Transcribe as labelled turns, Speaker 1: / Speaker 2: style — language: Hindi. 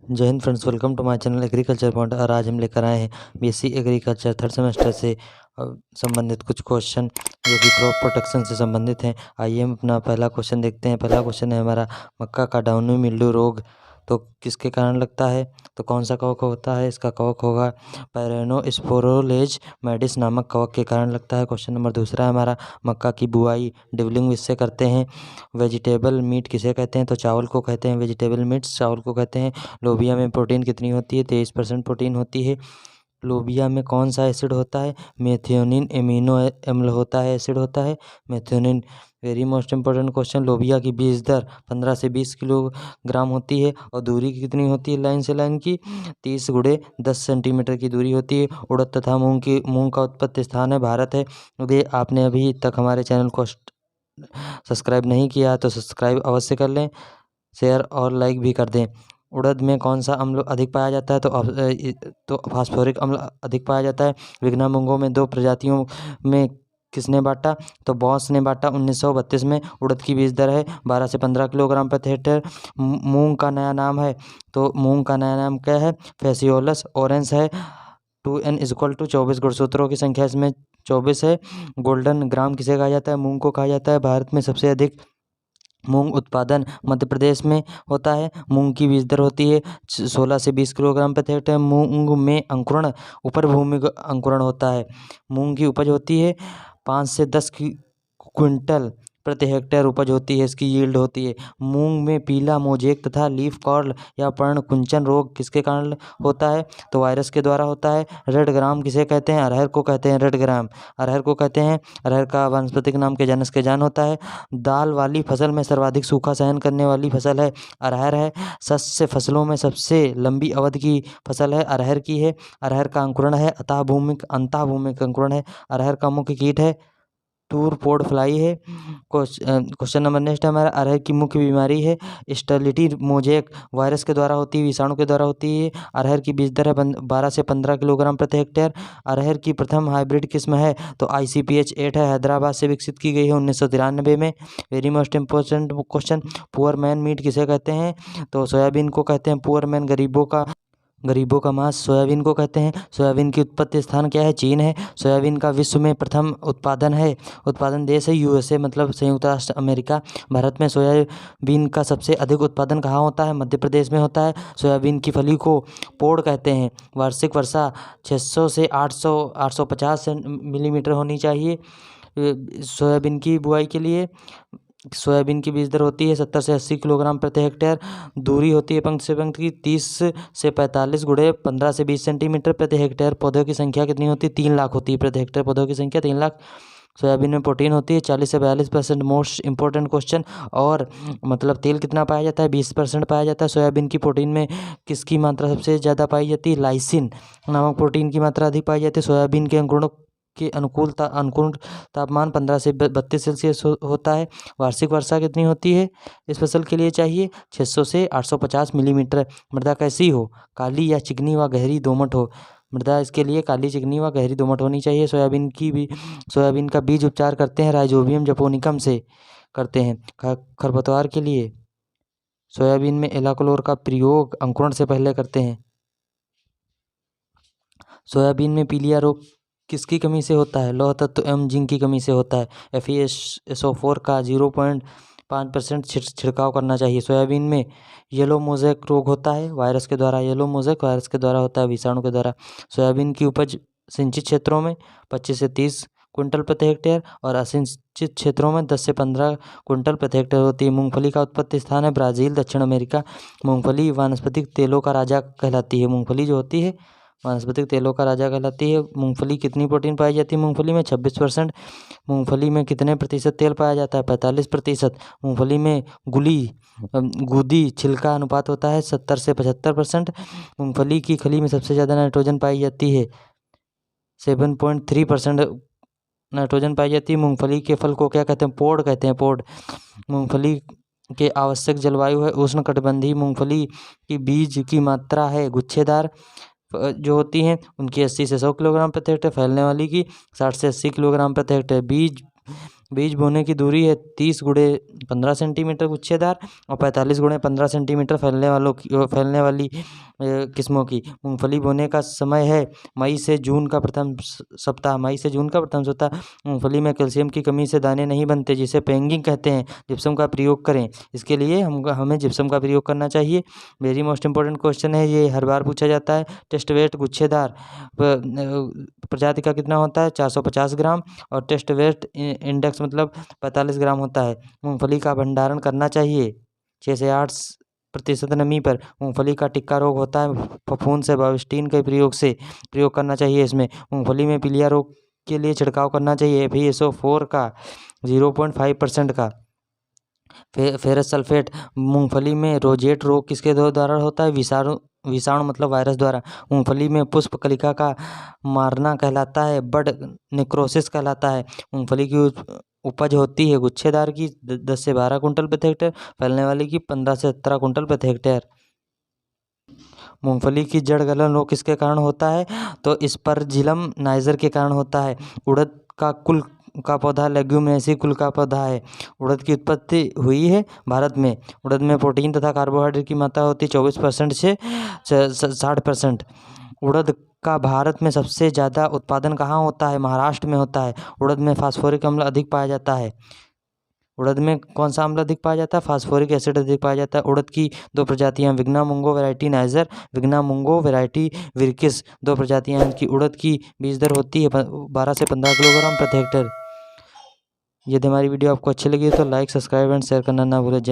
Speaker 1: जय Hind friends, welcome to my channel agriculture point. और आज हम लेकर आए हैं बीएससी एग्रीकल्चर थर्ड सेमेस्टर से संबंधित कुछ क्वेश्चन जो कि क्रॉप प्रोटेक्शन से संबंधित हैं। आइए हम अपना पहला क्वेश्चन देखते हैं। पहला क्वेश्चन है हमारा, मक्का का डाउनी मिल्ड्यू रोग तो किसके कारण लगता है? तो कौन सा कवक होता है? इसका कवक होगा पैरेनोस्पोरोलेज मैडिस नामक कवक के कारण लगता है। क्वेश्चन नंबर दूसरा है हमारा, मक्का की बुआई ड्रिबलिंग इससे करते हैं। वेजिटेबल मीट किसे कहते हैं? तो चावल को कहते हैं। वेजिटेबल मीट्स चावल को कहते हैं। लोबिया में प्रोटीन कितनी होती है? 23% प्रोटीन होती है। लोबिया में कौन सा एसिड होता है? मेथियोनिन एमिनो अम्ल होता है, एसिड होता है methionine. Very most important question, लोबिया की बीज दर 15 से 20 किलोग्राम होती है और दूरी कितनी होती है लाइन से लाइन की? 30 × 10 सेंटीमीटर की दूरी होती है। उड़द तथा मूंग का उत्पत्ति स्थान है भारत है। यदि आपने अभी तक हमारे चैनल को सब्सक्राइब नहीं किया तो सब्सक्राइब अवश्य कर लें, शेयर और लाइक भी कर दें। उड़द में कौन सा अम्ल अधिक पाया जाता है? तो फास्फोरिक अम्ल अधिक पाया जाता है। विग्ना मूंगों में दो प्रजातियों में किसने बांटा? तो बॉस ने बांटा 1932 में। उड़द की बीज दर है 12 से 15 किलोग्राम प्रति हेक्टेयर। मूंग का नया नाम है, तो मूंग का नया नाम क्या है? फेसियोलस ऑरेंस है। 2n = 24 गुणसूत्रों की संख्या इसमें 24 है। गोल्डन ग्राम किसे कहा जाता है? मूंग को कहा जाता है। भारत में सबसे अधिक मूंग उत्पादन मध्य प्रदेश में होता है। मूंग की बीज दर होती है 16 से 20 किलोग्राम प्रति हेक्टेयर। मूंग में अंकुरण ऊपर भूमि अंकुरण होता है। मूंग की उपज होती है 5 से 10 क्विंटल प्रति हेक्टेयर उपज होती है, इसकी यील्ड होती है। मूंग में पीला मोजेक तथा लीफ कर्ल या पर्ण कुंचन रोग किसके कारण होता है? तो वायरस के द्वारा होता है। रेड ग्राम किसे कहते हैं? अरहर को कहते हैं रेड ग्राम, अरहर को कहते हैं। अरहर का वानस्पतिक नाम के जनस के जान होता है। दाल वाली फसल में सर्वाधिक सूखा सहन करने वाली फसल है अरहर है। शस्य फसलों में सबसे लंबी अवधि की फसल है अरहर की है। अरहर का अंकुरण है अंतः भूमिक अंकुरण है। अरहर का मुख्य कीट है टूर पोड फ्लाई है। क्वेश्चन नंबर नेक्स्ट है हमारा, अरहर की मुख्य बीमारी है स्टेरिलिटी मोजेक, वायरस के द्वारा होती है, विषाणु के द्वारा होती है। अरहर की बीज दर है 12 से 15 किलोग्राम प्रति हेक्टेयर। अरहर की प्रथम हाइब्रिड किस्म है तो ICPH 8 है, हैदराबाद से विकसित की गई है 1993 में। Very most important question, poor man meat किसे कहते हैं? तो सोयाबीन को कहते हैं पुअर मैन, गरीबों का मांस सोयाबीन को कहते हैं। सोयाबीन की उत्पत्ति स्थान क्या है? चीन है। सोयाबीन का विश्व में प्रथम उत्पादन देश है USA, मतलब संयुक्त राष्ट्र अमेरिका। भारत में सोयाबीन का सबसे अधिक उत्पादन कहाँ होता है? मध्य प्रदेश में होता है। सोयाबीन की फली को पोड़ कहते हैं। वार्षिक वर्षा 600 से 850 मिलीमीटर होनी चाहिए सोयाबीन की बुआई के लिए। सोयाबीन की बीज दर होती है 70 से 80 किलोग्राम प्रति हेक्टेयर। दूरी होती है पंक्ति से पंक्ति की 30 से 45 × 15 से 20 सेंटीमीटर प्रति हेक्टेयर। पौधों की संख्या कितनी होती है? 3 लाख होती है प्रति हेक्टेयर, पौधों की संख्या 3 लाख। सोयाबीन में प्रोटीन होती है 40 से 42%। मोस्ट इंपॉर्टेंट क्वेश्चन, और मतलब तेल कितना पाया जाता है? 20% पाया जाता है। सोयाबीन की प्रोटीन में किसकी मात्रा सबसे ज़्यादा पाई जाती है? लाइसिन नामक प्रोटीन की मात्रा अधिक पाई जाती है। सोयाबीन के अंकुरण के अनुकूल तापमान 15 से 32 सेल्सियस होता है। वार्षिक वर्षा कितनी होती है इस फसल के लिए चाहिए? 600 से 850 मिलीमीटर। मृदा कैसी हो? काली या चिकनी व गहरी दोमट हो? मृदा इसके लिए काली, चिकनी व गहरी दोमट होनी चाहिए। सोयाबीन का बीज उपचार करते हैं राइजोबियम जपोनिकम से करते हैं। खरपतवार के लिए सोयाबीन में एलाक्लोर का प्रयोग अंकुरण से पहले करते हैं। सोयाबीन में पीलिया रोग किसकी कमी से होता है? लौह तत्व एवं जिंक की कमी से होता है। FeSO4 का 0.5% छिड़काव करना चाहिए। सोयाबीन में येलो मोज़ेक रोग होता है वायरस के द्वारा, वायरस के द्वारा होता है, विषाणु के द्वारा। सोयाबीन की उपज सिंचित क्षेत्रों में 25 से 30 क्विंटल प्रति हेक्टेयर और असिंचित क्षेत्रों में 10 से 15 क्विंटल प्रति हेक्टेयर होती है। मूंगफली का उत्पत्ति स्थान है ब्राज़ील, दक्षिण अमेरिका। मूंगफली वानस्पतिक तेलों का राजा कहलाती है। मूंगफली जो होती है वानस्पतिक तेलों का राजा कहलाती है। मूंगफली कितनी प्रोटीन पाई जाती है? मूंगफली में 26%। मूंगफली में कितने प्रतिशत तेल पाया जाता है? 45%। मूंगफली में गुदी छिलका अनुपात होता है 70 से 75%। मूंगफली की खली में सबसे ज़्यादा नाइट्रोजन पाई जाती है 7.3% नाइट्रोजन पाई जाती है। मूंगफली के फल को क्या कहते हैं? पोड कहते हैं, पोड। मूंगफली के आवश्यक जलवायु है उष्णकटिबंधीय। मूंगफली की बीज की मात्रा है गुच्छेदार जो होती हैं उनकी 80 से 100 किलोग्राम प्रति हेक्टेयर। फैलने वाली की 60 से 80 किलोग्राम प्रति हेक्टेयर। बीज बोने की दूरी है 30 गुणे 15 सेंटीमीटर गुच्छेदार और 45 गुणे 15 सेंटीमीटर फैलने वाली किस्मों की। मूंगफली बोने का समय है मई से जून का प्रथम सप्ताह। मूंगफली में कैल्शियम की कमी से दाने नहीं बनते, जिसे पैंगिंग कहते हैं। जिप्सम का प्रयोग करें, इसके लिए हमें जिप्सम का प्रयोग करना चाहिए। वेरी मोस्ट इंपॉर्टेंट क्वेश्चन है, ये हर बार पूछा जाता है। टेस्ट वेट गुच्छेदार प्रजाति का कितना होता है? 450 ग्राम और टेस्ट वेट इंडेक्स मतलब 45 ग्राम होता है। मूंगफली का भंडारण करना चाहिए 6 से 8% नमी पर। मूंगफली का टिक्का रोग होता है फफूंद से बाविस्टीन के प्रयोग करना चाहिए इसमें। मूंगफली में पीलिया रोग के लिए छिड़काव करना चाहिए FeSO4 का 0.5% का। Ferrous sulphate. मूंगफली में रोजेट रोग किसके द्वारा होता है? विषाणु मतलब वायरस द्वारा। मूंगफली में पुष्प कलिका का मारना कहलाता है, बड नेक्रोसिस कहलाता है। मूंगफली की उपज होती है गुच्छेदार की 10 से 12 कुंटल प्रति हेक्टेयर, फैलने वाली की 15 से 17 कुंटल प्रति हेक्टेयर। मूंगफली की जड़ गलन रोग किसके कारण होता है? तो स्पर्जिलम नाइजर के कारण होता है। उड़द का कुल का पौधा लेग्यूमिनेसी कुल का पौधा है। उड़द की उत्पत्ति हुई है भारत में। उड़द में प्रोटीन तथा कार्बोहाइड्रेट की मात्रा होती है 24% से 60%। उड़द का भारत में सबसे ज़्यादा उत्पादन कहाँ होता है? महाराष्ट्र में होता है। उड़द में फास्फोरिक अम्ल अधिक पाया जाता है। उड़द में कौन सा अम्ल अधिक पाया जाता है? फास्फोरिक एसिड अधिक पाया जाता है। उड़द की 2 प्रजातियां, विग्ना मुंगो वैरायटी नाइजर, विग्ना मुंगो वैरायटी विरकिस, 2 प्रजातियां हैं। की उड़द की बीज दर होती है 12 से 15 किलोग्राम प्रति हेक्टेयर। यदि हमारी वीडियो आपको अच्छी लगी तो लाइक, सब्सक्राइब एंड शेयर करना ना भूलें। जय